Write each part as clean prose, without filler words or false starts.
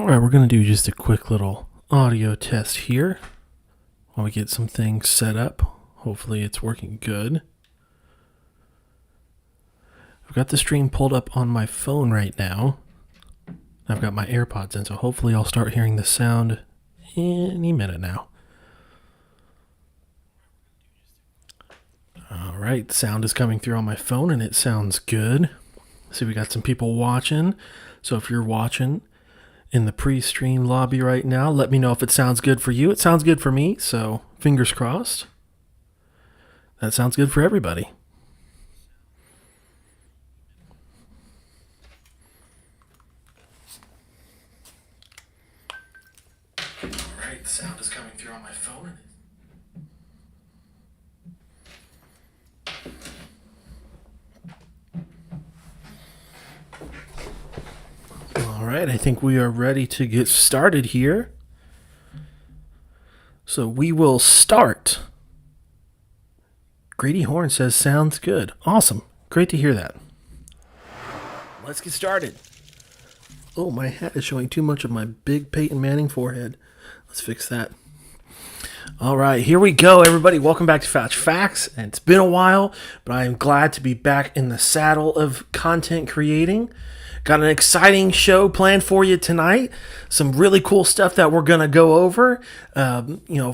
Alright, we're going to do just a quick little audio test here while we get some things set up. Hopefully it's working good. I've got the stream pulled up on my phone right now. I've got my AirPods in, so hopefully I'll start hearing the sound any minute now. Alright, sound is coming through on my phone and it sounds good. See, we got some people watching. So if you're watching in the pre-stream lobby right now, let me know if it sounds good for you. It sounds good for me, so fingers crossed. That sounds good for everybody. Alright, the sound is coming through on my phone. Alright, I think we are ready to get started here. So we will start. Grady Horn says sounds good. Awesome. Great to hear that. Let's get started. Oh, my hat is showing too much of my big Peyton Manning forehead. Let's fix that. All right, here we go, everybody. Welcome back to Fouch Facts. And it's been a while, but I am glad to be back in the saddle of content creating. Got an exciting show planned for you tonight. Some really cool stuff that we're going to go over.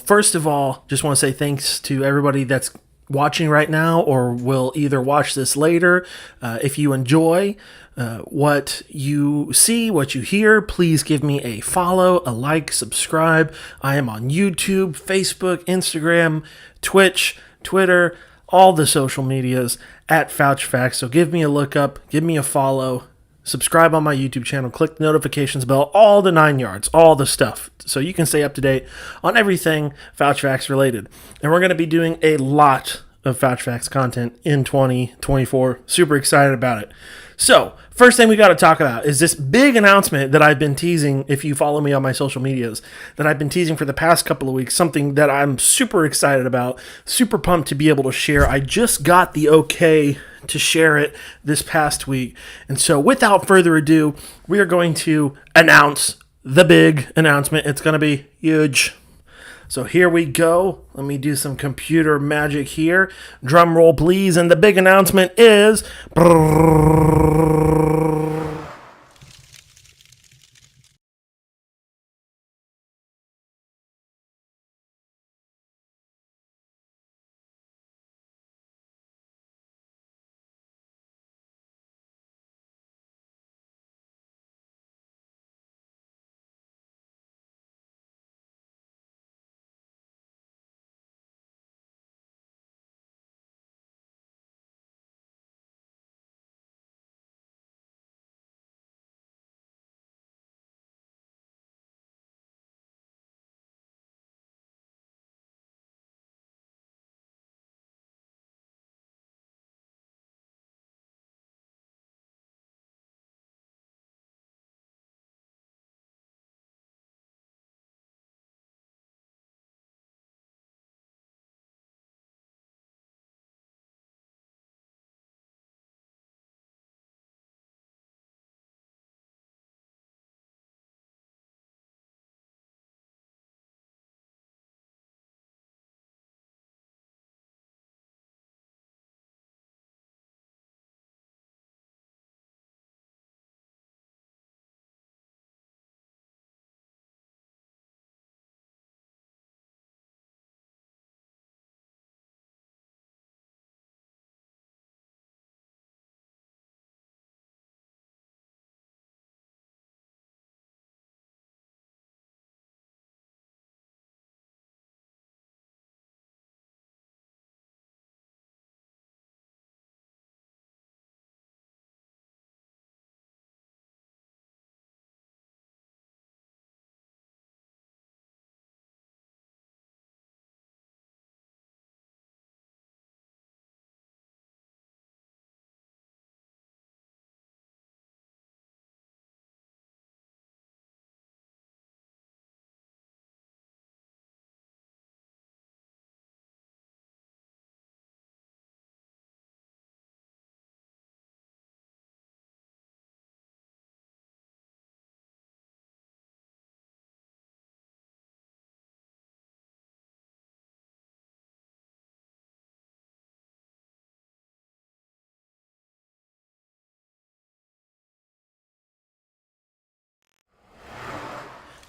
First of all, just want to say thanks to everybody that's watching right now or will either watch this later. If you enjoy what you see, what you hear, please give me a follow, a like, subscribe. I am on YouTube, Facebook, Instagram, Twitch, Twitter, all the social medias at Fouch Facts. So give me a look up, give me a follow, subscribe on my YouTube channel, click the notifications bell, all the 9 yards, all the stuff. So you can stay up to date on everything Fouch Facts related. And we're going to be doing a lot of Fouch Facts content in 2024. Super excited about it. So, first thing we got to talk about is this big announcement that I've been teasing, if you follow me on my social medias, that I've been teasing for the past couple of weeks, something that I'm super excited about, super pumped to be able to share. I just got the okay to share it this past week. And so, without further ado, we are going to announce the big announcement. It's going to be huge. So here we go. Let me do some computer magic here. Drum roll, please. And the big announcement is...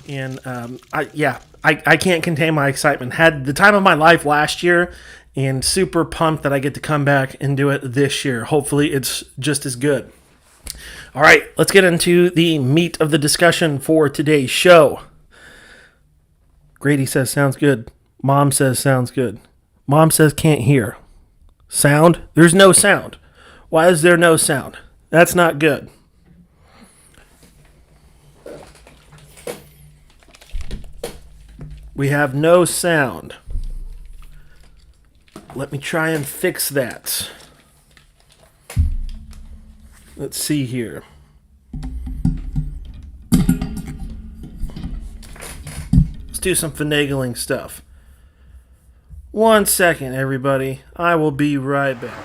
And I can't contain my excitement. Had the time of my life last year, and super pumped that I get to come back and do it this year. Hopefully it's just as good. All right, let's get into the meat of the discussion for today's show. Grady says sounds good. Mom says sounds good. Mom says can't hear. Sound? There's no sound. Why is there no sound? That's not good. We have no sound. Let me try and fix that. Let's see here. Let's do some finagling stuff. 1 second, everybody. I will be right back.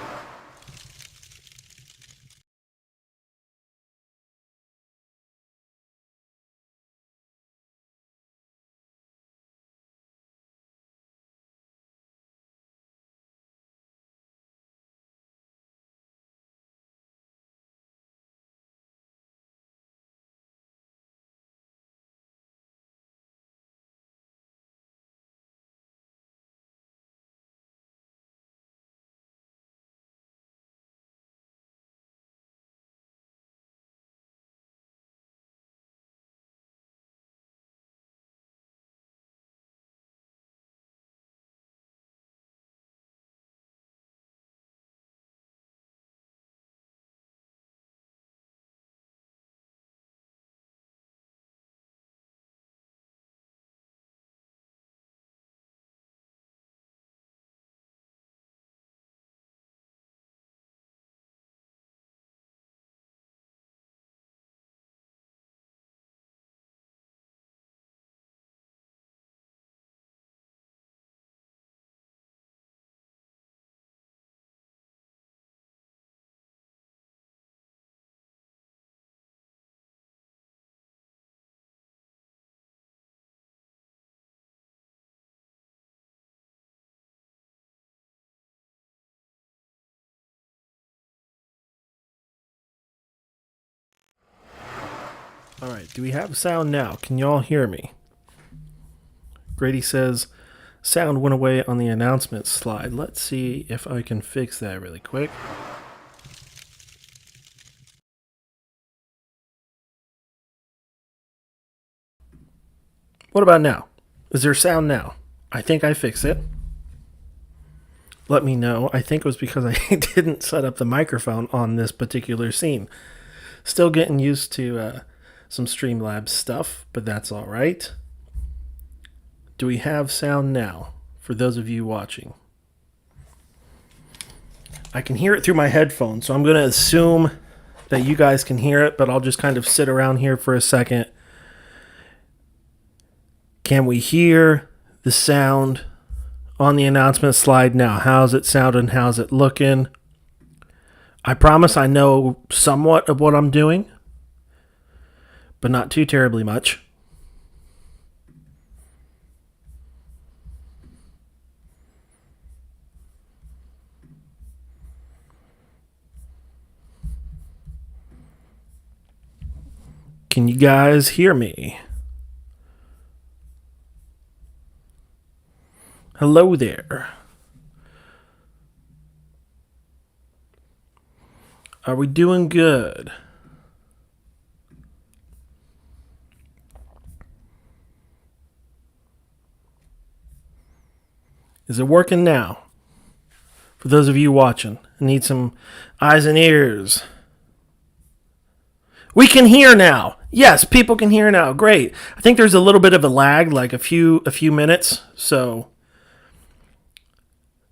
All right, do we have sound now? Can y'all hear me? Grady says sound went away on the announcement slide. Let's see if I can fix that really quick. What about now? Is there sound now? I think I fixed it. Let me know. I think it was because I didn't set up the microphone on this particular scene. Still getting used to some Streamlabs stuff, but that's all right. Do we have sound now for those of you watching? I can hear it through my headphones, so I'm going to assume that you guys can hear it, but I'll just kind of sit around here for a second. Can we hear the sound on the announcement slide now? How's it sounding? How's it looking? I promise I know somewhat of what I'm doing, but not too terribly much. Can you guys hear me? Hello there. Are we doing good? Is it working now? For those of you watching, I need some eyes and ears. We can hear now. Yes, people can hear now. Great. I think there's a little bit of a lag, like a few minutes. So,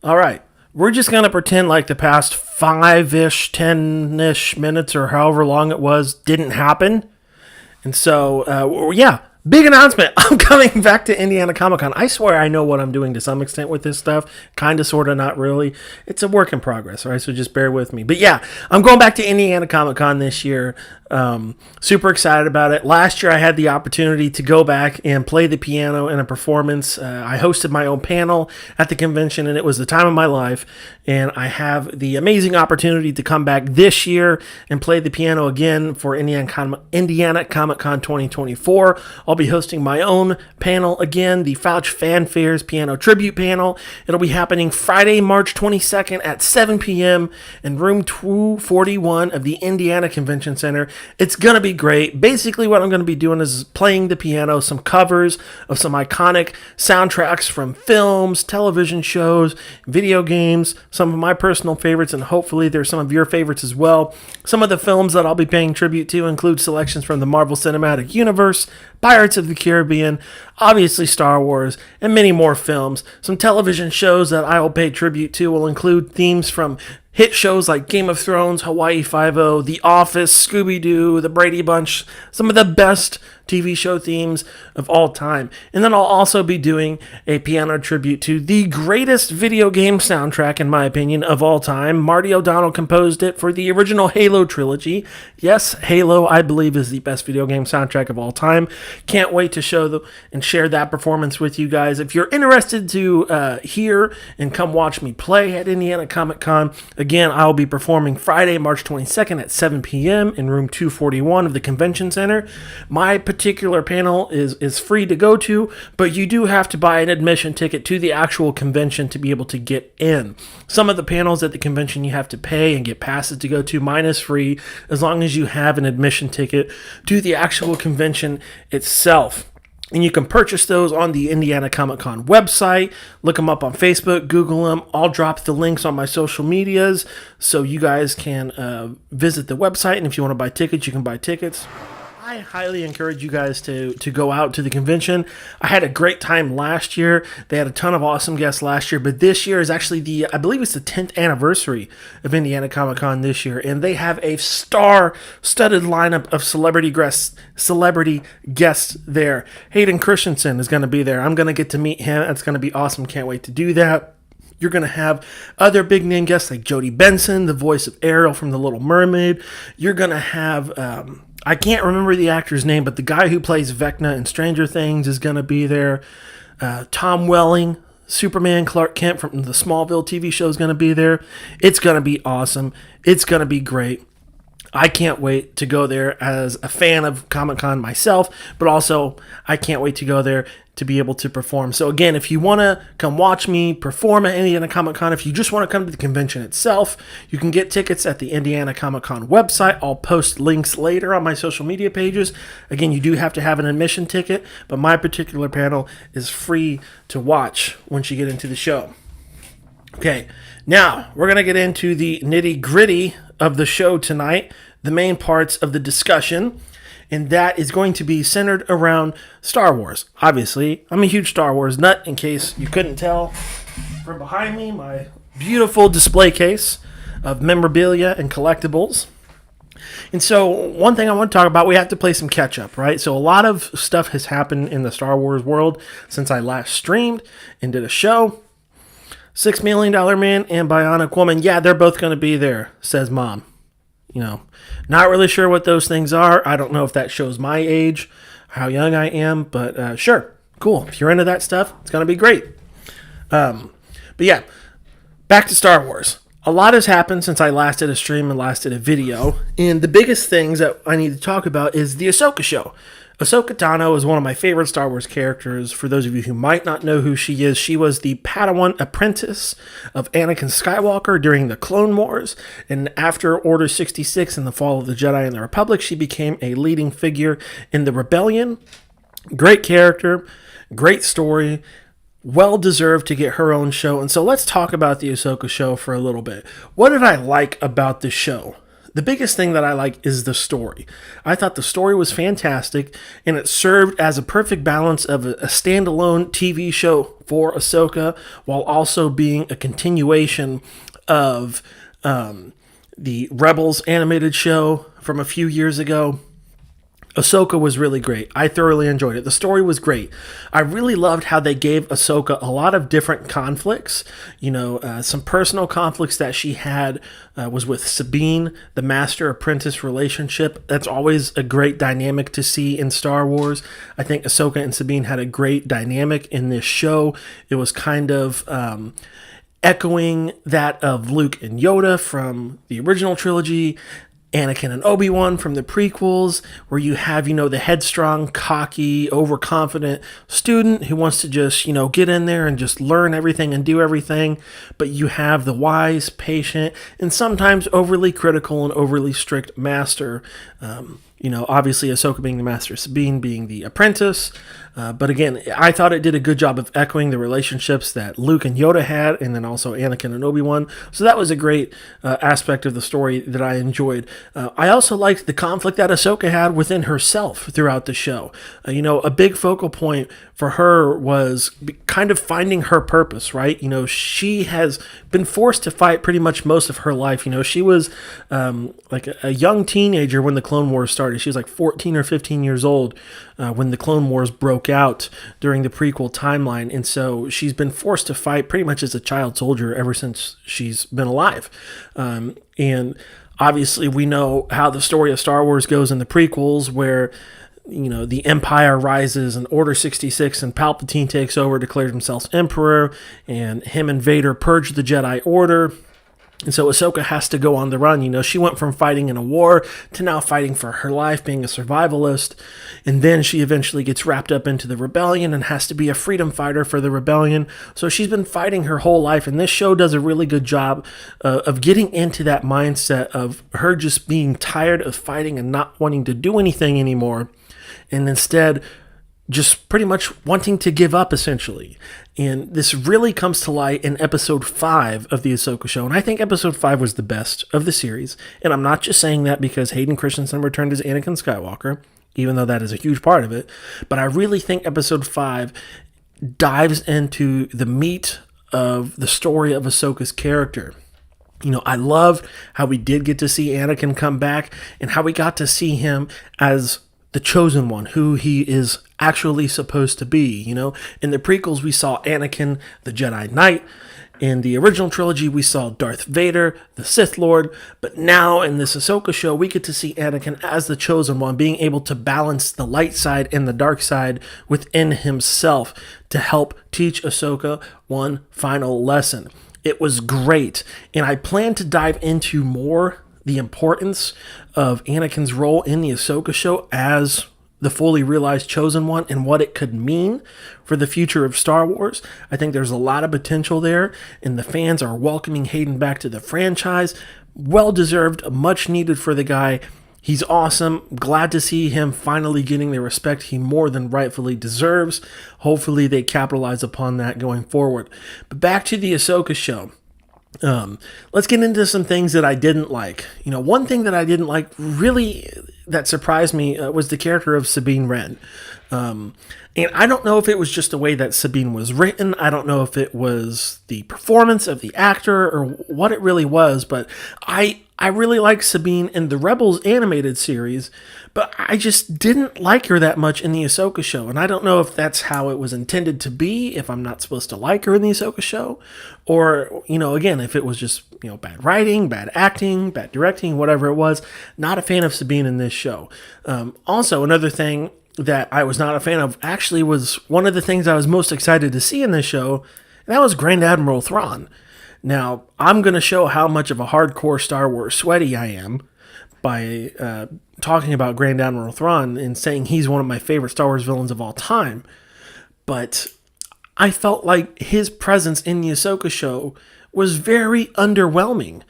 all right. We're just going to pretend like the past 5-ish, 10-ish minutes or however long it was didn't happen. And so, yeah, big announcement. I'm coming back to Indiana Comic-Con. I swear I know what I'm doing to some extent with this stuff. Kind of, sort of, not really. It's a work in progress, all right? So just bear with me. But yeah, I'm going back to Indiana Comic-Con this year. Super excited about it. Last year I had the opportunity to go back and play the piano in a performance. I hosted my own panel at the convention, and it was the time of my life. And I have the amazing opportunity to come back this year and play the piano again for Indiana Comic-Con 2024. I'll be hosting my own panel again, the Fouch Fanfares Piano Tribute Panel. It'll be happening Friday, March 22nd at 7 p.m. in room 241 of the Indiana Convention Center. It's going to be great. Basically, what I'm going to be doing is playing the piano, some covers of some iconic soundtracks from films, television shows, video games, some of my personal favorites, and hopefully there's some of your favorites as well. Some of the films that I'll be paying tribute to include selections from the Marvel Cinematic Universe, Pirates of the Caribbean, obviously Star Wars, and many more films. Some television shows that I will pay tribute to will include themes from hit shows like Game of Thrones, Hawaii Five-0, The Office, Scooby-Doo, The Brady Bunch, some of the best TV show themes of all time. And then I'll also be doing a piano tribute to the greatest video game soundtrack, in my opinion, of all time. Marty O'Donnell composed it for the original Halo trilogy. Yes, Halo, I believe, is the best video game soundtrack of all time. Can't wait to show and share that performance with you guys. If you're interested to hear and come watch me play at Indiana Comic Con, again, I'll be performing Friday, March 22nd at 7 p.m. in room 241 of the Convention Center. My particular panel is free to go to, but you do have to buy an admission ticket to the actual convention to be able to get in. Some of the panels at the convention you have to pay and get passes to go to. Mine is free as long as you have an admission ticket to the actual convention itself. And you can purchase those on the Indiana Comic Con website. Look them up on Facebook, Google them. I'll drop the links on my social medias so you guys can visit the website. And if you want to buy tickets, you can buy tickets. I highly encourage you guys to go out to the convention. I had a great time last year. They had a ton of awesome guests last year, but this year is actually I believe it's the 10th anniversary of Indiana Comic Con this year, and they have a star-studded lineup of celebrity guests there. Hayden Christensen is going to be there. I'm going to get to meet him. It's going to be awesome. Can't wait to do that. You're going to have other big-name guests like Jodie Benson, the voice of Ariel from The Little Mermaid. You're going to have... I can't remember the actor's name, but the guy who plays Vecna in Stranger Things is going to be there. Tom Welling, Superman Clark Kent from the Smallville TV show is going to be there. It's going to be awesome. It's going to be great. I can't wait to go there as a fan of Comic-Con myself, but also I can't wait to go there to be able to perform. So again, if you want to come watch me perform at Indiana Comic-Con, if you just want to come to the convention itself, you can get tickets at the Indiana Comic-Con website. I'll post links later on my social media pages. Again, you do have to have an admission ticket, but my particular panel is free to watch once you get into the show. Okay, now we're going to get into the nitty-gritty of the show tonight, the main parts of the discussion, and that is going to be centered around Star Wars. Obviously, I'm a huge Star Wars nut, in case you couldn't tell from behind me, my beautiful display case of memorabilia and collectibles. And so one thing I want to talk about, we have to play some catch up, right? So a lot of stuff has happened in the Star Wars world since I last streamed and did a show. $6 Million Man and Bionic Woman. Yeah, they're both going to be there, says Mom. You know, not really sure what those things are. I don't know if that shows my age, how young I am, but sure, cool. If you're into that stuff, it's going to be great. But yeah, back to Star Wars. A lot has happened since I last did a stream and last did a video, and the biggest things that I need to talk about is the Ahsoka show. Ahsoka Tano is one of my favorite Star Wars characters. For those of you who might not know who she is, she was the Padawan apprentice of Anakin Skywalker during the Clone Wars, and after Order 66 and the fall of the Jedi and the Republic, she became a leading figure in the Rebellion. Great character, great story, well deserved to get her own show. And so let's talk about the Ahsoka show for a little bit. What did I like about the show? The biggest thing that I like is the story. I thought the story was fantastic, and it served as a perfect balance of a standalone TV show for Ahsoka, while also being a continuation of the Rebels animated show from a few years ago. Ahsoka was really great. I thoroughly enjoyed it. The story was great. I really loved how they gave Ahsoka a lot of different conflicts. You know, some personal conflicts that she had was with Sabine, the master-apprentice relationship. That's always a great dynamic to see in Star Wars. I think Ahsoka and Sabine had a great dynamic in this show. It was kind of echoing that of Luke and Yoda from the original trilogy. Anakin and Obi-Wan from the prequels, where you have, the headstrong, cocky, overconfident student who wants to just, get in there and just learn everything and do everything. But you have the wise, patient, and sometimes overly critical and overly strict master. Obviously Ahsoka being the master, Sabine being the apprentice. But again, I thought it did a good job of echoing the relationships that Luke and Yoda had, and then also Anakin and Obi-Wan. So that was a great aspect of the story that I enjoyed. I also liked the conflict that Ahsoka had within herself throughout the show. A big focal point for her was kind of finding her purpose, right? She has been forced to fight pretty much most of her life. She was like a young teenager when the Clone Wars started. She was like 14 or 15 years old when the Clone Wars broke out during the prequel timeline. And so she's been forced to fight pretty much as a child soldier ever since she's been alive. And obviously we know how the story of Star Wars goes in the prequels, where the Empire rises and Order 66 and Palpatine takes over, declares himself Emperor, and him and Vader purge the Jedi Order. And so Ahsoka has to go on the run. She went from fighting in a war to now fighting for her life, being a survivalist. And then she eventually gets wrapped up into the rebellion and has to be a freedom fighter for the rebellion. So she's been fighting her whole life. And this show does a really good job of getting into that mindset of her just being tired of fighting and not wanting to do anything anymore. And instead, just pretty much wanting to give up, essentially. And this really comes to light in episode 5 of the Ahsoka show. And I think episode 5 was the best of the series. And I'm not just saying that because Hayden Christensen returned as Anakin Skywalker, even though that is a huge part of it. But I really think episode 5 dives into the meat of the story of Ahsoka's character. I love how we did get to see Anakin come back and how we got to see him as the chosen one, who he is actually supposed to be. In the prequels, we saw Anakin, the Jedi Knight. In the original trilogy, we saw Darth Vader, the Sith Lord. But now in this Ahsoka show, we get to see Anakin as the chosen one, being able to balance the light side and the dark side within himself to help teach Ahsoka one final lesson. It was great. And I plan to dive into more the importance of Anakin's role in the Ahsoka show as the fully realized chosen one and what it could mean for the future of Star Wars. I think there's a lot of potential there, and the fans are welcoming Hayden back to the franchise. Well-deserved, much needed for the guy. He's awesome. Glad to see him finally getting the respect he more than rightfully deserves. Hopefully they capitalize upon that going forward. But back to the Ahsoka show. Let's get into some things that I didn't like. One thing that I didn't like really that surprised me was the character of Sabine Wren. And I don't know if it was just the way that Sabine was written. I don't know if it was the performance of the actor or what it really was, but I really like Sabine in the Rebels animated series, but I just didn't like her that much in the Ahsoka show. And I don't know if that's how it was intended to be, if I'm not supposed to like her in the Ahsoka show, or, again, if it was just, bad writing, bad acting, bad directing, whatever it was. Not a fan of Sabine in this show. Also, another thing that I was not a fan of actually was one of the things I was most excited to see in this show, and that was Grand Admiral Thrawn. Now, I'm going to show how much of a hardcore Star Wars sweaty I am by talking about Grand Admiral Thrawn and saying he's one of my favorite Star Wars villains of all time. But I felt like his presence in the Ahsoka show was very underwhelming.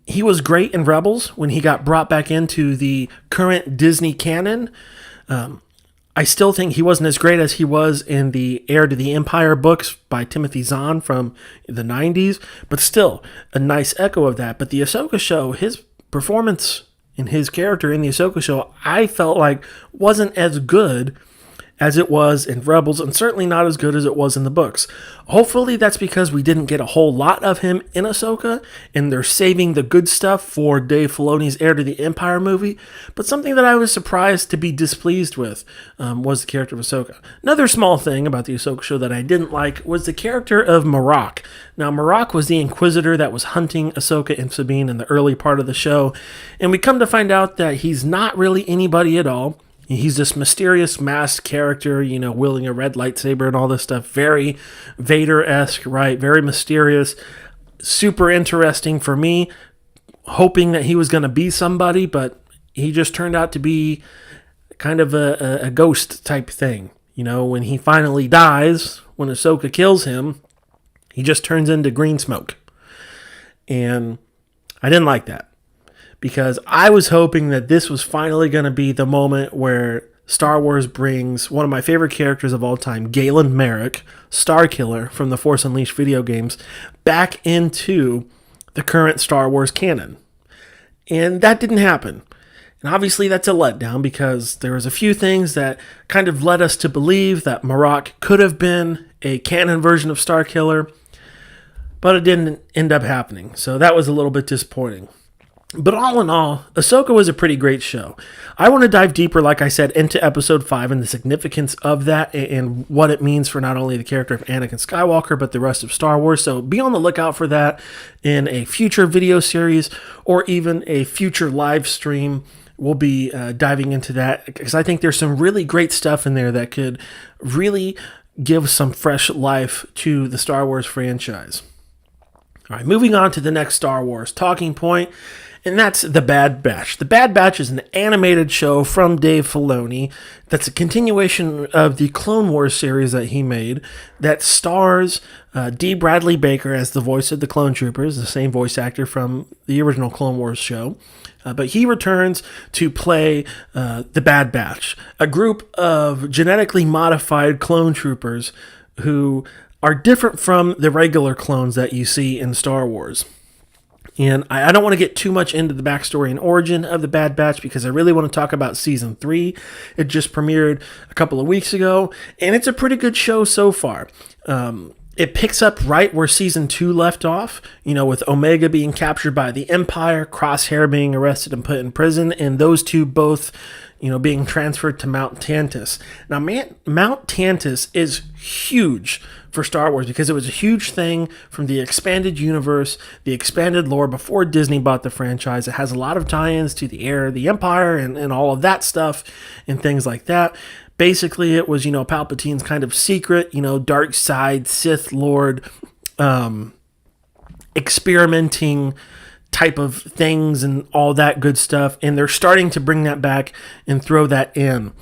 He was great in Rebels when he got brought back into the current Disney canon. I still think he wasn't as great as he was in the Heir to the Empire books by Timothy Zahn from the 90s, but still a nice echo of that. But the Ahsoka show, his performance and his character in the Ahsoka show, I felt like wasn't as good as it was in Rebels, and certainly not as good as it was in the books. Hopefully that's because we didn't get a whole lot of him in Ahsoka, and they're saving the good stuff for Dave Filoni's Heir to the Empire movie. But something that I was surprised to be displeased with was the character of Ahsoka. Another small thing about the Ahsoka show that I didn't like was the character of Marok. Now, Marok was the Inquisitor that was hunting Ahsoka and Sabine in the early part of the show, and we come to find out that he's not really anybody at all. He's this mysterious masked character, wielding a red lightsaber and all this stuff. Very Vader-esque, right? Very mysterious. Super interesting for me. hoping that he was going to be somebody, but he just turned out to be kind of a ghost type thing. When he finally dies, when Ahsoka kills him, he just turns into green smoke. And I didn't like that, because I was hoping that this was finally going to be the moment where Star Wars brings one of my favorite characters of all time, Galen Merrick, Starkiller from the Force Unleashed video games, back into the current Star Wars canon. And that didn't happen. And obviously that's a letdown, because there was a few things that kind of led us to believe that Marok could have been a canon version of Starkiller, but it didn't end up happening. So that was a little bit disappointing. But all in all, Ahsoka was a pretty great show. I want to dive deeper, like I said, into Episode 5 and the significance of that and what it means for not only the character of Anakin Skywalker, but the rest of Star Wars. So be on the lookout for that in a future video series or even a future live stream. We'll be diving into that, because I think there's some really great stuff in there that could really give some fresh life to the Star Wars franchise. All right, moving on to the next Star Wars talking point, and that's The Bad Batch. The Bad Batch is an animated show from Dave Filoni that's a continuation of the Clone Wars series that he made, that stars D. Bradley Baker as the voice of the Clone Troopers, the same voice actor from the original Clone Wars show. But he returns to play the Bad Batch, a group of genetically modified clone troopers who are different from the regular clones that you see in Star Wars. And I don't want to get too much into the backstory and origin of the Bad Batch, because I really want to talk about Season 3. It just premiered a couple of weeks ago, and it's a pretty good show so far. It picks up right where Season 2 left off, with Omega being captured by the Empire, Crosshair being arrested and put in prison, and those two both, being transferred to Mount Tantus. Now, Mount Tantus is huge for Star Wars, because it was a huge thing from the expanded universe, the expanded lore before Disney bought the franchise. It has a lot of tie-ins to the era of the Empire and all of that stuff and things like that. Basically, it was, Palpatine's kind of secret, dark side, Sith Lord, experimenting type of things and all that good stuff. And they're starting to bring that back and throw that in.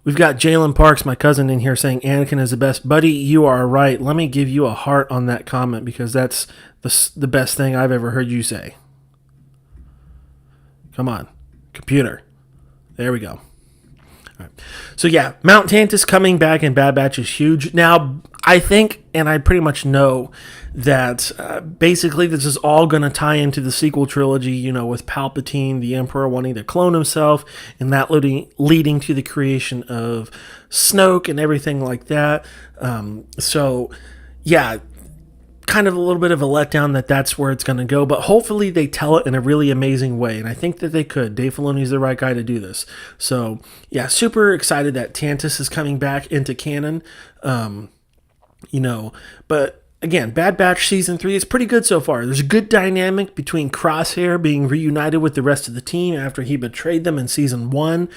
We've got Jalen Parks, my cousin, in here saying Anakin is the best. Buddy, you are right. Let me give you a heart on that comment, because that's the best thing I've ever heard you say. Come on, computer. There we go. All right. So yeah, Mount Tantus coming back in Bad Batch is huge. Now, I think, and I pretty much know, that basically this is all going to tie into the sequel trilogy, with Palpatine, the Emperor, wanting to clone himself, and that leading to the creation of Snoke and everything like that. So, yeah, kind of a little bit of a letdown that that's where it's going to go, but hopefully they tell it in a really amazing way, and I think that they could. Dave Filoni's the right guy to do this. So, yeah, super excited that Tantus is coming back into canon, but again, Bad Batch Season 3 is pretty good so far. There's a good dynamic between Crosshair being reunited with the rest of the team after he betrayed them in Season 1.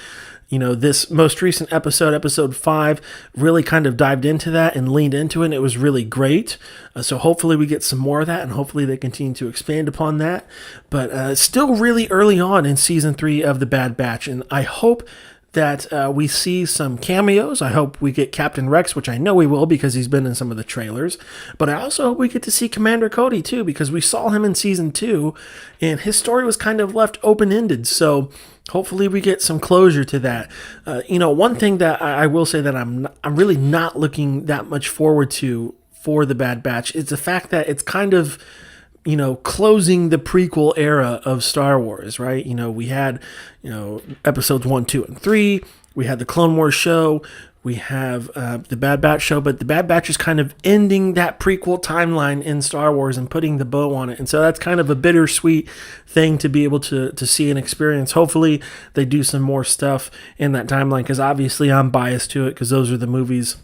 This most recent episode 5, really kind of dived into that and leaned into it, and it was really great. So hopefully we get some more of that, and hopefully they continue to expand upon that. But still really early on in Season 3 of The Bad Batch, and I hope that we see some cameos. I hope we get Captain Rex, which I know we will, because he's been in some of the trailers. But I also hope we get to see Commander Cody, too, because we saw him in Season 2, and his story was kind of left open-ended. So hopefully we get some closure to that. One thing that I will say that I'm really not looking that much forward to for The Bad Batch is the fact that it's kind of, closing the prequel era of Star Wars, right? We had, episodes 1, 2, and 3. We had the Clone Wars show. We have the Bad Batch show, but the Bad Batch is kind of ending that prequel timeline in Star Wars and putting the bow on it. And so that's kind of a bittersweet thing to be able to see and experience. Hopefully they do some more stuff in that timeline, because obviously I'm biased to it, because those are the movies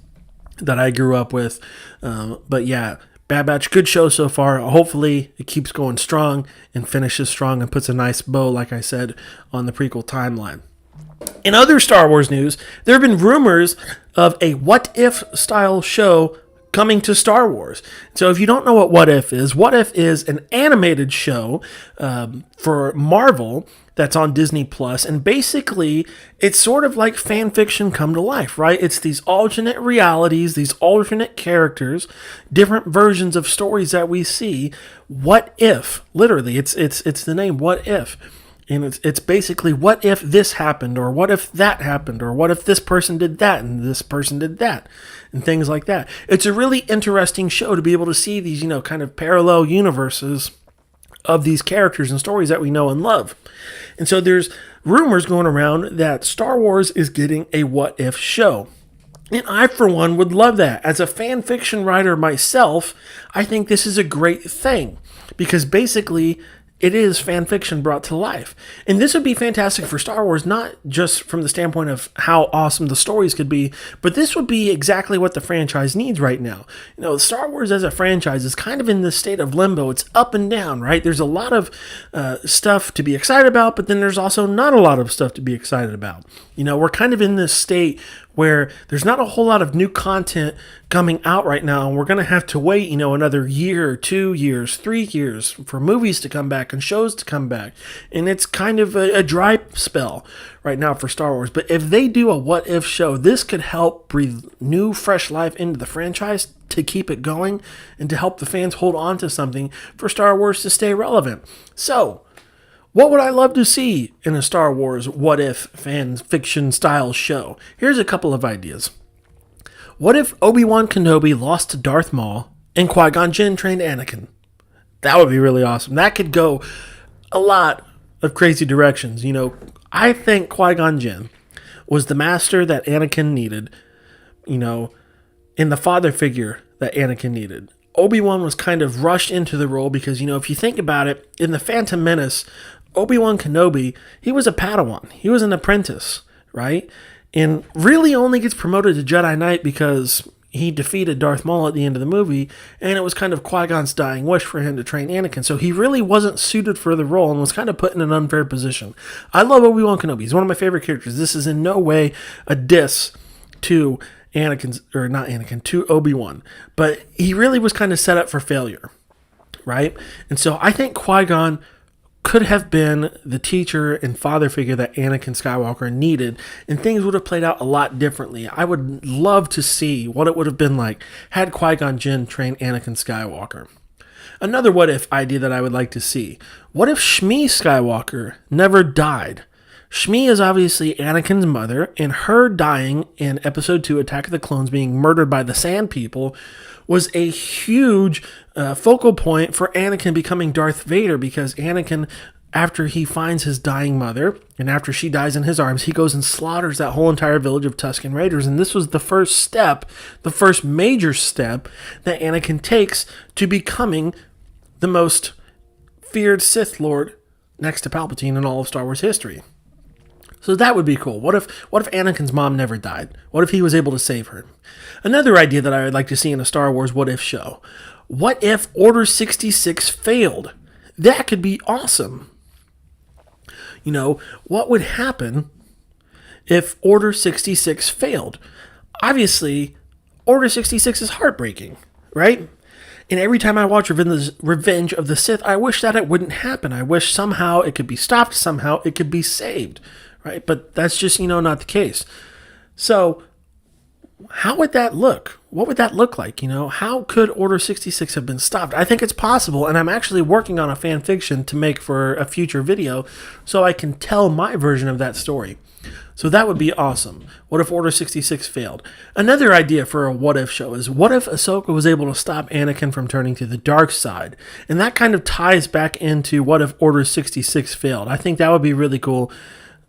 that I grew up with. But yeah, Bad Batch, good show so far. Hopefully it keeps going strong and finishes strong and puts a nice bow, like I said, on the prequel timeline. In other Star Wars news, there have been rumors of a what-if style show coming to Star Wars. So if you don't know what If is an animated show for Marvel that's on Disney Plus, and basically it's sort of like fan fiction come to life, right? It's these alternate realities, these alternate characters, different versions of stories that we see. What if? Literally, it's the name What If. And it's basically, what if this happened, or what if that happened, or what if this person did that and this person did that, and things like that. It's a really interesting show to be able to see these, kind of parallel universes of these characters and stories that we know and love. And so there's rumors going around that Star Wars is getting a What If show. And I, for one, would love that. As a fan fiction writer myself, I think this is a great thing, because basically it is fan fiction brought to life. And this would be fantastic for Star Wars, not just from the standpoint of how awesome the stories could be, but this would be exactly what the franchise needs right now. Star Wars as a franchise is kind of in this state of limbo. It's up and down, right? There's a lot of stuff to be excited about, but then there's also not a lot of stuff to be excited about. We're kind of in this state where there's not a whole lot of new content coming out right now, and we're going to have to wait, another year, 2 years, 3 years for movies to come back and shows to come back. And it's kind of a dry spell right now for Star Wars. But if they do a What If show, this could help breathe new, fresh life into the franchise to keep it going and to help the fans hold on to something for Star Wars to stay relevant. So, what would I love to see in a Star Wars What If fan fiction style show? Here's a couple of ideas. What if Obi-Wan Kenobi lost to Darth Maul and Qui-Gon Jinn trained Anakin? That would be really awesome. That could go a lot of crazy directions. I think Qui-Gon Jinn was the master that Anakin needed, in the father figure that Anakin needed. Obi-Wan was kind of rushed into the role because, if you think about it, in The Phantom Menace, Obi-Wan Kenobi, he was a Padawan. He was an apprentice, right? And really only gets promoted to Jedi Knight because he defeated Darth Maul at the end of the movie, and it was kind of Qui-Gon's dying wish for him to train Anakin. So he really wasn't suited for the role and was kind of put in an unfair position. I love Obi-Wan Kenobi. He's one of my favorite characters. This is in no way a diss to to Obi-Wan. But he really was kind of set up for failure, right? And so I think Qui-Gon could have been the teacher and father figure that Anakin Skywalker needed, and things would have played out a lot differently. I would love to see what it would have been like had Qui-Gon Jinn train Anakin Skywalker. Another what if idea that I would like to see. What if Shmi Skywalker never died? Shmi is obviously Anakin's mother, and her dying in Episode 2, Attack of the Clones, being murdered by the Sand People, was a huge focal point for Anakin becoming Darth Vader, because Anakin, after he finds his dying mother, and after she dies in his arms, he goes and slaughters that whole entire village of Tusken Raiders, and this was the first step, the first major step that Anakin takes to becoming the most feared Sith Lord next to Palpatine in all of Star Wars history. So that would be cool. What if Anakin's mom never died? What if he was able to save her? Another idea that I would like to see in a Star Wars What If show. What if Order 66 failed? That could be awesome. What would happen if Order 66 failed? Obviously, Order 66 is heartbreaking, right? And every time I watch Revenge of the Sith, I wish that it wouldn't happen. I wish somehow it could be stopped, somehow it could be saved. Right? But that's just, not the case. So how would that look? What would that look like? How could Order 66 have been stopped? I think it's possible, and I'm actually working on a fan fiction to make for a future video so I can tell my version of that story. So that would be awesome. What if Order 66 failed? Another idea for a what if show is, what if Ahsoka was able to stop Anakin from turning to the dark side? And that kind of ties back into what if Order 66 failed. I think that would be really cool.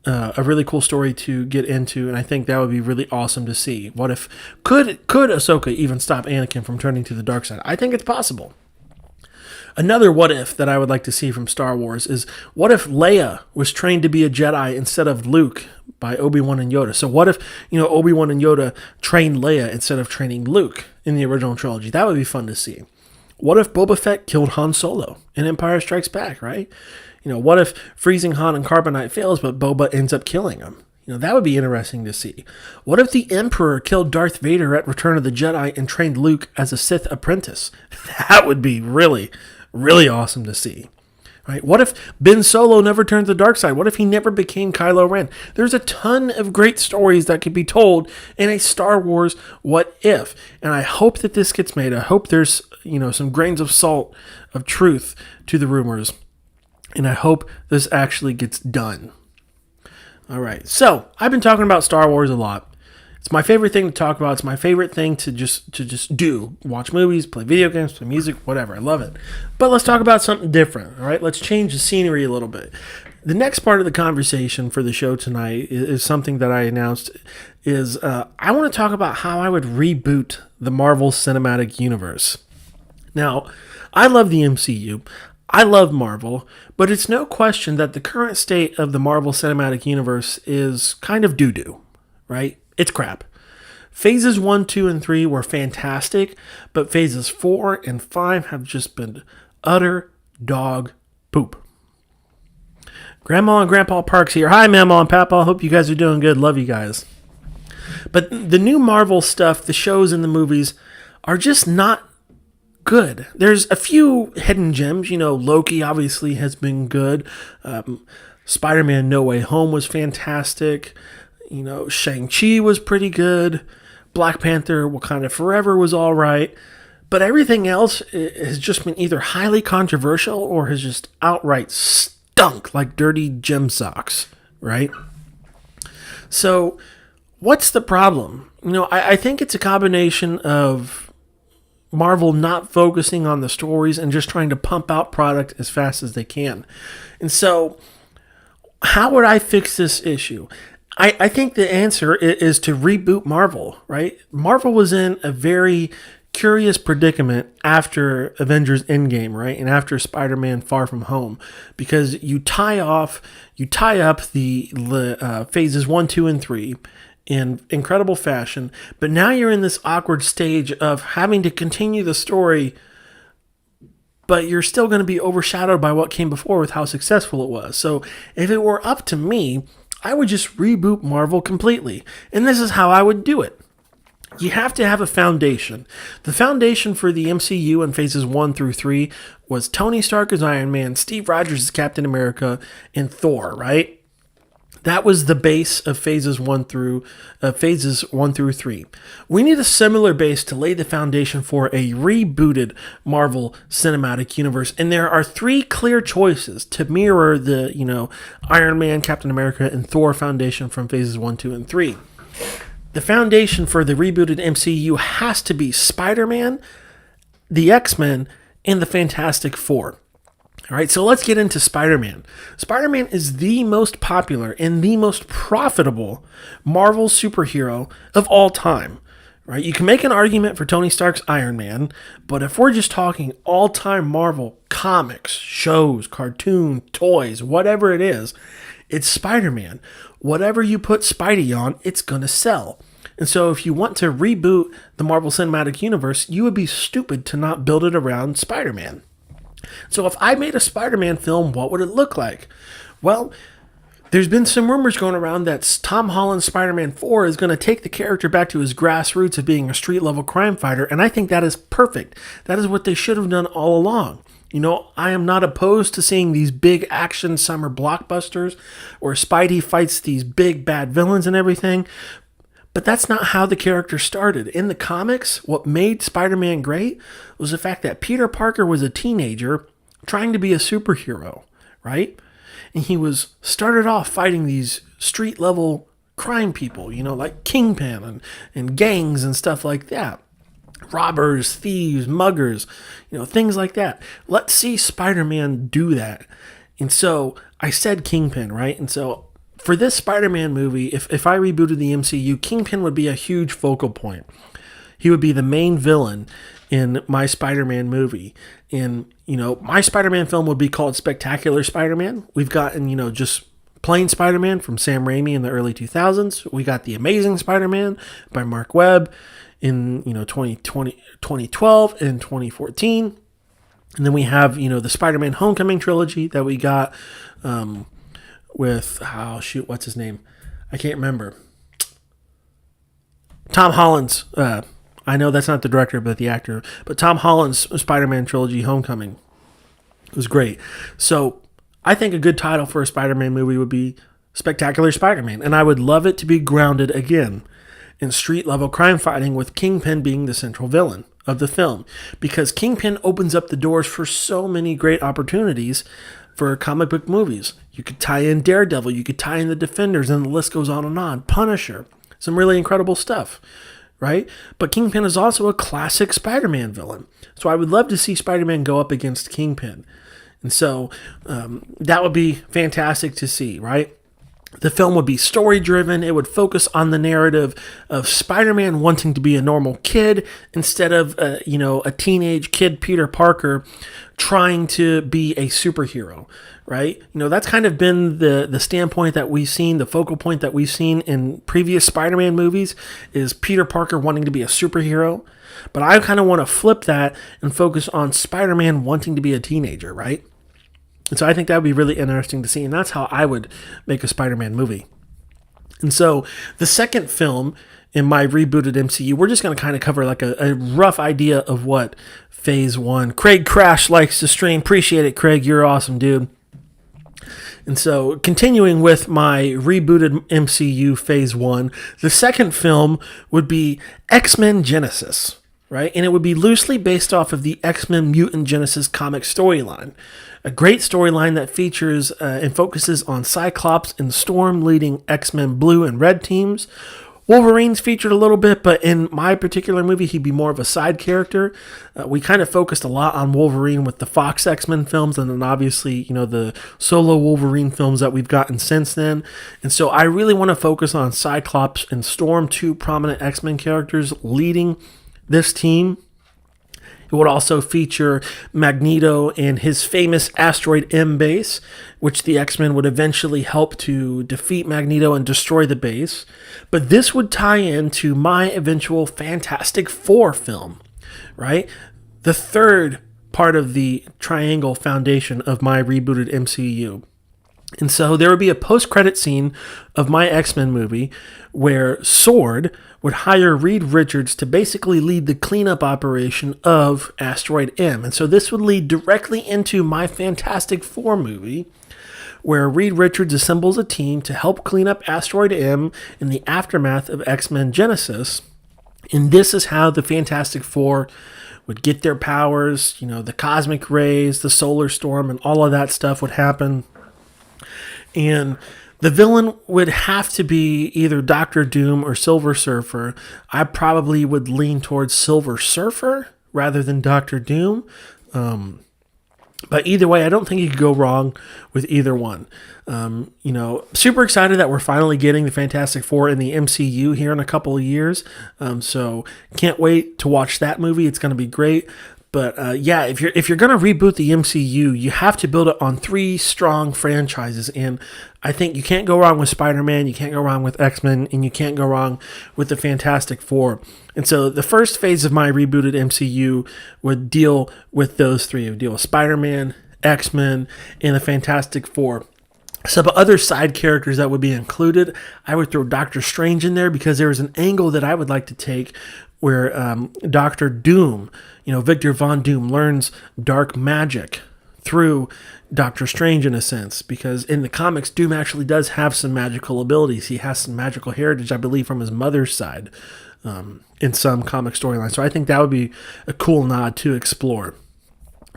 A really cool story to get into, and I think that would be really awesome to see. What if could Ahsoka even stop Anakin from turning to the dark side? I think it's possible. Another what if that I would like to see from Star Wars is, what if Leia was trained to be a Jedi instead of Luke by Obi-Wan and Yoda? So what if, Obi-Wan and Yoda trained Leia instead of training Luke in the original trilogy? That would be fun to see. What if Boba Fett killed Han Solo in Empire Strikes Back, right? What if freezing Han and carbonite fails, but Boba ends up killing him? That would be interesting to see. What if the Emperor killed Darth Vader at Return of the Jedi and trained Luke as a Sith apprentice? That would be really, really awesome to see. Right? What if Ben Solo never turned to the dark side? What if he never became Kylo Ren? There's a ton of great stories that could be told in a Star Wars what if. And I hope that this gets made. I hope there's, some grains of salt of truth to the rumors. And I hope this actually gets done. All right. So I've been talking about Star Wars a lot. It's my favorite thing to talk about. It's my favorite thing to just do. Watch movies, play video games, play music, whatever. I love it. But let's talk about something different, all right? Let's change the scenery a little bit. The next part of the conversation for the show tonight is something that I announced is I want to talk about how I would reboot the Marvel Cinematic Universe. Now, I love the MCU. I love Marvel, but it's no question that the current state of the Marvel Cinematic Universe is kind of doo-doo, right? It's crap. Phases 1, 2, and 3 were fantastic, but phases 4 and 5 have just been utter dog poop. Grandma and Grandpa Parks here. Hi, Mama and Papa. Hope you guys are doing good. Love you guys. But the new Marvel stuff, the shows and the movies, are just not good. There's a few hidden gems. Loki obviously has been good. Spider-Man No Way Home was fantastic. Shang-Chi was pretty good. Black Panther Wakanda Forever was all right. But everything else has just been either highly controversial or has just outright stunk like dirty gym socks, right? So what's the problem? I think it's a combination of Marvel not focusing on the stories and just trying to pump out product as fast as they can. And so how would I fix this issue? I think the answer is to reboot Marvel, right? Marvel was in a very curious predicament after Avengers Endgame, right? And after Spider-Man Far From Home, because you tie up the phases 1, 2, and 3 in incredible fashion, but now you're in this awkward stage of having to continue the story, but you're still going to be overshadowed by what came before with how successful it was. So if it were up to me, I would just reboot Marvel completely. And this is how I would do it. You have to have a foundation. The foundation for the MCU in phases 1 through 3 was Tony Stark as Iron Man, Steve Rogers as Captain America, and Thor, right? That was the base of phases 1 through 3. We need a similar base to lay the foundation for a rebooted Marvel Cinematic Universe, and there are 3 clear choices to mirror the Iron Man, Captain America, and Thor foundation from phases 1, 2, and 3. The foundation for the rebooted MCU has to be Spider-Man, the X-Men, and the Fantastic Four. All right, so let's get into Spider-Man. Spider-Man is the most popular and the most profitable Marvel superhero of all time. Right? You can make an argument for Tony Stark's Iron Man, but if we're just talking all-time Marvel comics, shows, cartoons, toys, whatever it is, it's Spider-Man. Whatever you put Spidey on, it's going to sell. And so if you want to reboot the Marvel Cinematic Universe, you would be stupid to not build it around Spider-Man. So if I made a Spider-Man film, what would it look like? Well, there's been some rumors going around that Tom Holland's Spider-Man 4 is going to take the character back to his grassroots of being a street-level crime fighter, and I think that is perfect. That is what they should have done all along. I am not opposed to seeing these big action summer blockbusters where Spidey fights these big bad villains and everything, but that's not how the character started. In the comics, what made Spider-Man great was the fact that Peter Parker was a teenager trying to be a superhero, right? And he was started off fighting these street-level crime people, like Kingpin and gangs and stuff like that. Robbers, thieves, muggers, things like that. Let's see Spider-Man do that. And so I said Kingpin, right? And so for this Spider-Man movie, if I rebooted the MCU, Kingpin would be a huge focal point. He would be the main villain in my Spider-Man movie. And, my Spider-Man film would be called Spectacular Spider-Man. We've gotten, just plain Spider-Man from Sam Raimi in the early 2000s. We got The Amazing Spider-Man by Mark Webb in, 2012 and 2014. And then we have, the Spider-Man Homecoming trilogy that we got, with what's his name? I can't remember. Tom Holland's, I know that's not the director, but the actor, but Tom Holland's Spider-Man trilogy, Homecoming, was great. So I think a good title for a Spider-Man movie would be Spectacular Spider-Man, and I would love it to be grounded again in street-level crime fighting, with Kingpin being the central villain of the film, because Kingpin opens up the doors for so many great opportunities for comic book movies. You could tie in Daredevil, you could tie in the Defenders, and the list goes on and on. Punisher, some really incredible stuff, right? But Kingpin is also a classic Spider-Man villain, so I would love to see Spider-Man go up against Kingpin. And so that would be fantastic to see, right? The film would be story-driven. It would focus on the narrative of Spider-Man wanting to be a normal kid instead of, a teenage kid, Peter Parker, trying to be a superhero, right? That's kind of been the standpoint that we've seen, the focal point that we've seen in previous Spider-Man movies, is Peter Parker wanting to be a superhero. But I kind of want to flip that and focus on Spider-Man wanting to be a teenager, right? And so I think that would be really interesting to see, and that's how I would make a Spider-Man movie. And so the second film in my rebooted MCU, we're just going to kind of cover like a rough idea of what Phase 1. Craig Crash likes to stream. Appreciate it, Craig. You're awesome, dude. And so continuing with my rebooted MCU Phase 1, the second film would be X-Men Genesis, right? And it would be loosely based off of the X-Men Mutant Genesis comic storyline. A great storyline that features and focuses on Cyclops and Storm leading X-Men Blue and Red teams. Wolverine's featured a little bit, but in my particular movie, he'd be more of a side character. We kind of focused a lot on Wolverine with the Fox X-Men films, and then obviously, the solo Wolverine films that we've gotten since then. And so I really want to focus on Cyclops and Storm, two prominent X-Men characters leading this team. It would also feature Magneto and his famous Asteroid M base, which the X-Men would eventually help to defeat Magneto and destroy the base. But this would tie into my eventual Fantastic Four film, right? The third part of the triangle foundation of my rebooted MCU. And so there would be a post-credit scene of my X-Men movie where Sword would hire Reed Richards to basically lead the cleanup operation of Asteroid M. And so this would lead directly into my Fantastic Four movie, where Reed Richards assembles a team to help clean up Asteroid M in the aftermath of X-Men Genesis. And this is how the Fantastic Four would get their powers, the cosmic rays, the solar storm, and all of that stuff would happen. And the villain would have to be either Doctor Doom or Silver Surfer. I probably would lean towards Silver Surfer rather than Doctor Doom. But either way, I don't think you could go wrong with either one. Super excited that we're finally getting the Fantastic Four in the MCU here in a couple of years. So can't wait to watch that movie. It's going to be great. But if you're going to reboot the MCU, you have to build it on three strong franchises. And I think you can't go wrong with Spider-Man, you can't go wrong with X-Men, and you can't go wrong with the Fantastic Four. And so the first phase of my rebooted MCU would deal with those three. It would deal with Spider-Man, X-Men, and the Fantastic Four. Some other side characters that would be included, I would throw Doctor Strange in there because there is an angle that I would like to take where Doctor Doom, Victor Von Doom, learns dark magic through Doctor Strange in a sense, because in the comics, Doom actually does have some magical abilities. He has some magical heritage, I believe, from his mother's side in some comic storylines. So I think that would be a cool nod to explore.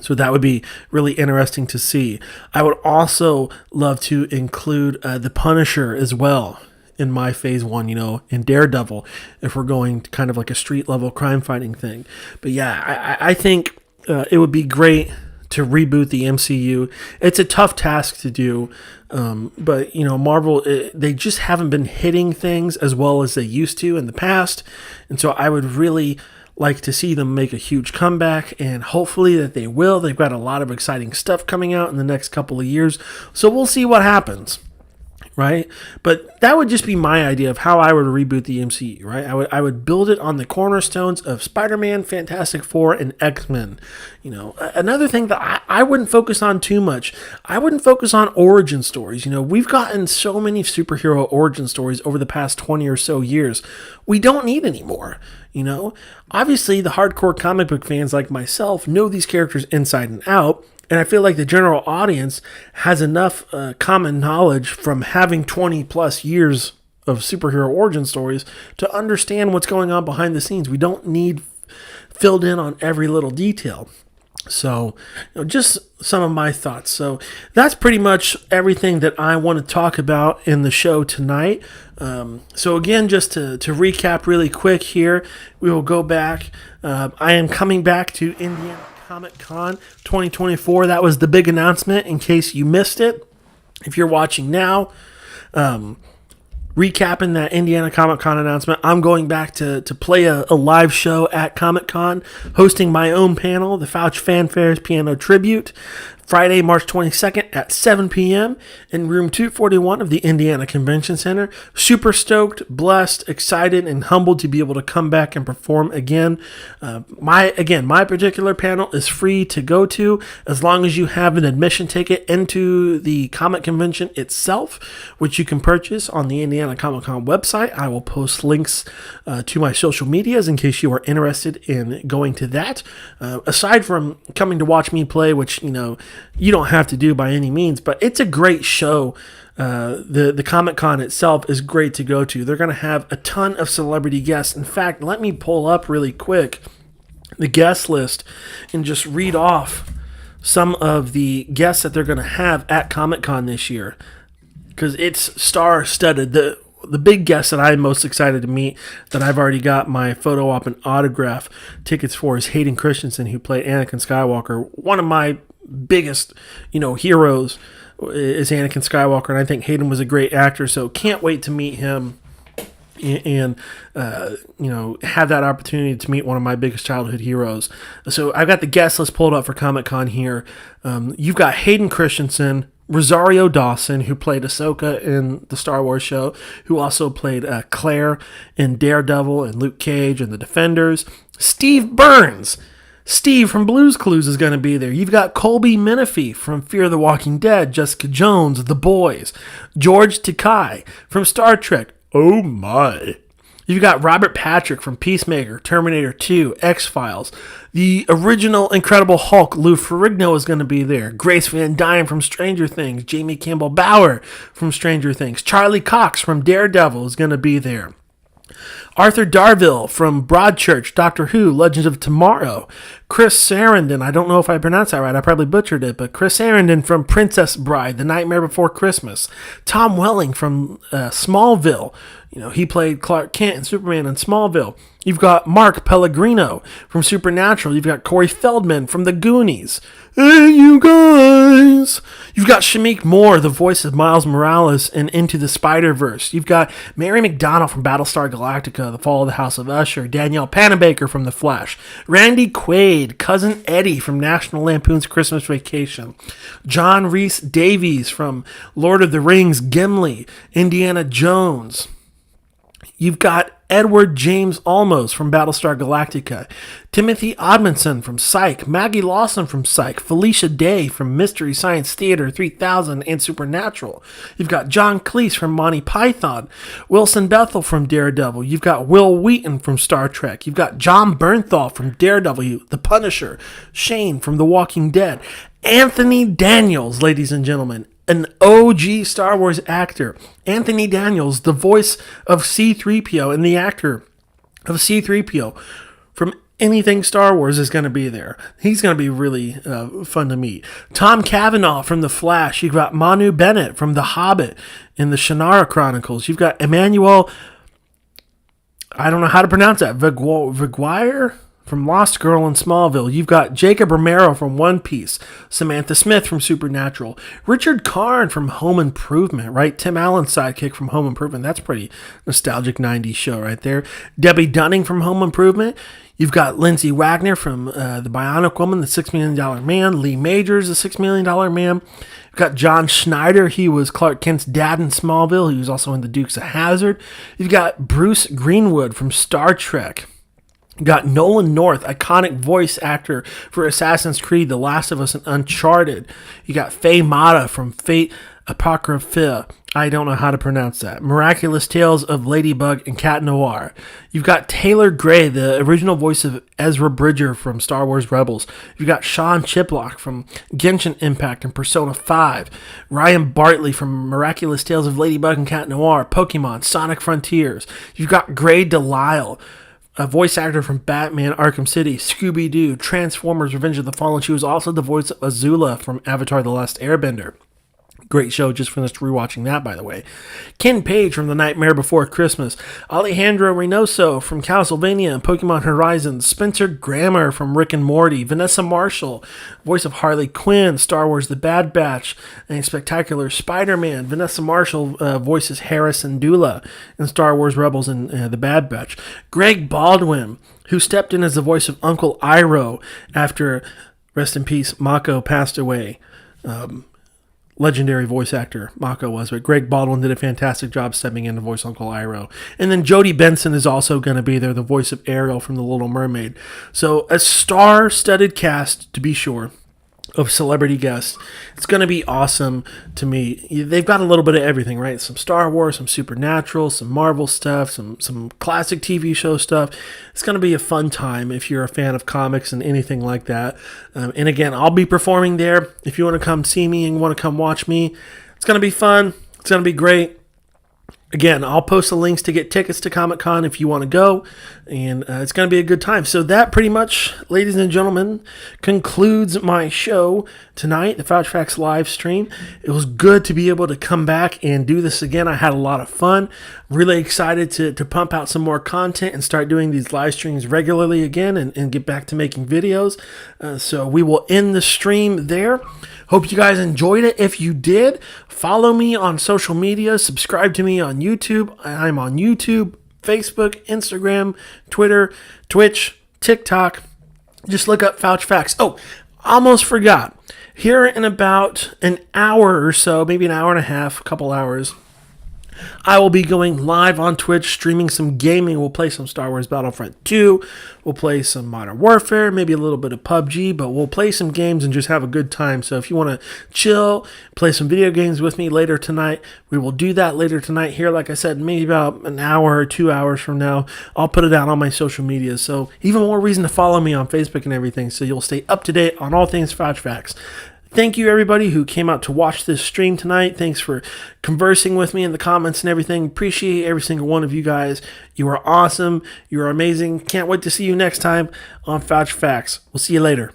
So that would be really interesting to see. I would also love to include the Punisher as well in my Phase 1, in Daredevil, if we're going to kind of like a street-level crime-fighting thing. But yeah, I think it would be great to reboot the MCU. It's a tough task to do, but, Marvel, they just haven't been hitting things as well as they used to in the past, and so I would really like to see them make a huge comeback, and hopefully that they will. They've got a lot of exciting stuff coming out in the next couple of years, so we'll see what happens. right? But that would just be my idea of how I would reboot the MCU, right? I would build it on the cornerstones of Spider-Man, Fantastic Four, and X-Men. Another thing that I wouldn't focus on too much, I wouldn't focus on origin stories. We've gotten so many superhero origin stories over the past 20 or so years. We don't need any more. Obviously the hardcore comic book fans like myself know these characters inside and out. And I feel like the general audience has enough common knowledge from having 20 plus years of superhero origin stories to understand what's going on behind the scenes. We don't need filled in on every little detail. So, just some of my thoughts. So that's pretty much everything that I want to talk about in the show tonight. So again, just to recap really quick here, we will go back. I am coming back to Indiana Comic Con 2024. That was the big announcement in case you missed it. If you're watching now, recapping that Indiana Comic Con announcement, I'm going back to play a live show at Comic Con, hosting my own panel, the Fouch Fanfares Piano Tribute, Friday, March 22nd at 7 p.m. in room 241 of the Indiana Convention Center. Super stoked, blessed, excited, and humbled to be able to come back and perform again. My particular panel is free to go to as long as you have an admission ticket into the comic convention itself, which you can purchase on the Indiana Comic Con website. I will post links to my social medias in case you are interested in going to that. Aside from coming to watch me play, which, you don't have to do by any means, but it's a great show. The Comic-Con itself is great to go to. They're going to have a ton of celebrity guests. In fact, let me pull up really quick the guest list and just read off some of the guests that they're going to have at Comic-Con this year, because it's star-studded. The big guest that I'm most excited to meet, that I've already got my photo op and autograph tickets for, is Hayden Christensen, who played Anakin Skywalker. One of my biggest, heroes is Anakin Skywalker, and I think Hayden was a great actor, so can't wait to meet him and have that opportunity to meet one of my biggest childhood heroes. So I've got the guest list pulled up for Comic-Con here. You've got Hayden Christensen, Rosario Dawson, who played Ahsoka in the Star Wars show, who also played Claire in Daredevil and Luke Cage and The Defenders. Steve Burns, Steve from Blue's Clues, is going to be there. You've got Colby Menifee from Fear the Walking Dead, Jessica Jones, The Boys, George Takei from Star Trek. Oh my. You've got Robert Patrick from Peacemaker, Terminator 2, X-Files. The original Incredible Hulk, Lou Ferrigno, is going to be there. Grace Van Dine from Stranger Things. Jamie Campbell Bower from Stranger Things. Charlie Cox from Daredevil is going to be there. Arthur Darvill from Broadchurch, Doctor Who, Legends of Tomorrow. Chris Sarandon, I don't know if I pronounced that right, I probably butchered it, but Chris Sarandon from Princess Bride, The Nightmare Before Christmas. Tom Welling from Smallville. He played Clark Kent and Superman in Smallville. You've got Mark Pellegrino from Supernatural. You've got Corey Feldman from The Goonies. Hey, you guys! You've got Shameik Moore, the voice of Miles Morales in Into the Spider-Verse. You've got Mary McDonnell from Battlestar Galactica, The Fall of the House of Usher. Danielle Panabaker from The Flash. Randy Quaid, Cousin Eddie from National Lampoon's Christmas Vacation. John Rhys Davies from Lord of the Rings, Gimli. Indiana Jones. You've got Edward James Olmos from Battlestar Galactica, Timothy Odmanson from Psych, Maggie Lawson from Psych, Felicia Day from Mystery Science Theater 3000 and Supernatural. You've got John Cleese from Monty Python, Wilson Bethel from Daredevil. You've got Will Wheaton from Star Trek. You've got John Bernthal from Daredevil, The Punisher, Shane from The Walking Dead, Anthony Daniels, ladies and gentlemen, an OG Star Wars actor. Anthony Daniels, the voice of C-3PO and the actor of C-3PO from anything Star Wars, is going to be there. He's going to be really fun to meet. Tom Cavanaugh from The Flash. You've got Manu Bennett from The Hobbit and the Shannara Chronicles. You've got Emmanuel, I don't know how to pronounce that, Viguire from Lost Girl in Smallville. You've got Jacob Romero from One Piece, Samantha Smith from Supernatural, Richard Karn from Home Improvement, right? Tim Allen's sidekick from Home Improvement. That's pretty nostalgic 90s show right there. Debbie Dunning from Home Improvement. You've got Lindsay Wagner from The Bionic Woman, The $6 Million Man, Lee Majors, The $6 Million Man, We've got John Schneider. He was Clark Kent's dad in Smallville. He was also in The Dukes of Hazzard. You've got Bruce Greenwood from Star Trek. You got Nolan North, iconic voice actor for Assassin's Creed, The Last of Us, and Uncharted. You got Faye Mata from Fate Apocrypha. I don't know how to pronounce that. Miraculous Tales of Ladybug and Cat Noir. You've got Taylor Gray, the original voice of Ezra Bridger from Star Wars Rebels. You've got Sean Chiplock from Genshin Impact and Persona 5. Ryan Bartley from Miraculous Tales of Ladybug and Cat Noir, Pokemon, Sonic Frontiers. You've got Gray Delisle, a voice actor from Batman Arkham City, Scooby-Doo, Transformers Revenge of the Fallen. She was also the voice of Azula from Avatar The Last Airbender. Great show, just finished rewatching that, by the way. Ken Page from The Nightmare Before Christmas. Alejandro Reynoso from Castlevania and Pokemon Horizons. Spencer Grammer from Rick and Morty. Vanessa Marshall, voice of Harley Quinn, Star Wars The Bad Batch, and Spectacular Spider-Man. Vanessa Marshall voices Harrison Dula in Star Wars Rebels and The Bad Batch. Greg Baldwin, who stepped in as the voice of Uncle Iroh after, rest in peace, Mako passed away. Legendary voice actor Mako was, but Greg Baldwin did a fantastic job stepping in to voice Uncle Iroh. And then Jodie Benson is also going to be there, the voice of Ariel from The Little Mermaid. So a star-studded cast, to be sure, of celebrity guests. It's going to be awesome to me. They've got a little bit of everything, right? Some Star Wars, some Supernatural, some Marvel stuff, some classic TV show stuff. It's going to be a fun time if you're a fan of comics and anything like that. And again, I'll be performing there. If you want to come see me and want to come watch me, it's going to be fun. It's going to be great. Again, I'll post the links to get tickets to Comic-Con if you want to go, and it's going to be a good time. So that pretty much, ladies and gentlemen, concludes my show tonight, the Fouch Facts live stream. It was good to be able to come back and do this again. I had a lot of fun. Really excited to pump out some more content and start doing these live streams regularly again and get back to making videos. So we will end the stream there. Hope you guys enjoyed it. If you did, follow me on social media. Subscribe to me on YouTube. I'm on YouTube, Facebook, Instagram, Twitter, Twitch, TikTok. Just look up Fouch Facts. Oh, almost forgot. Here in about an hour or so, maybe an hour and a half, a couple hours, I will be going live on Twitch, streaming some gaming. We'll play some Star Wars Battlefront 2. We'll play some Modern Warfare, maybe a little bit of PUBG, but we'll play some games and just have a good time. So if you want to chill, play some video games with me later tonight, we will do that later tonight here. Like I said, maybe about an hour or 2 hours from now, I'll put it out on my social media. So even more reason to follow me on Facebook and everything, so you'll stay up to date on all things Fouch Facts. Thank you, everybody who came out to watch this stream tonight. Thanks for conversing with me in the comments and everything. Appreciate every single one of you guys. You are awesome. You are amazing. Can't wait to see you next time on Fouch Facts. We'll see you later.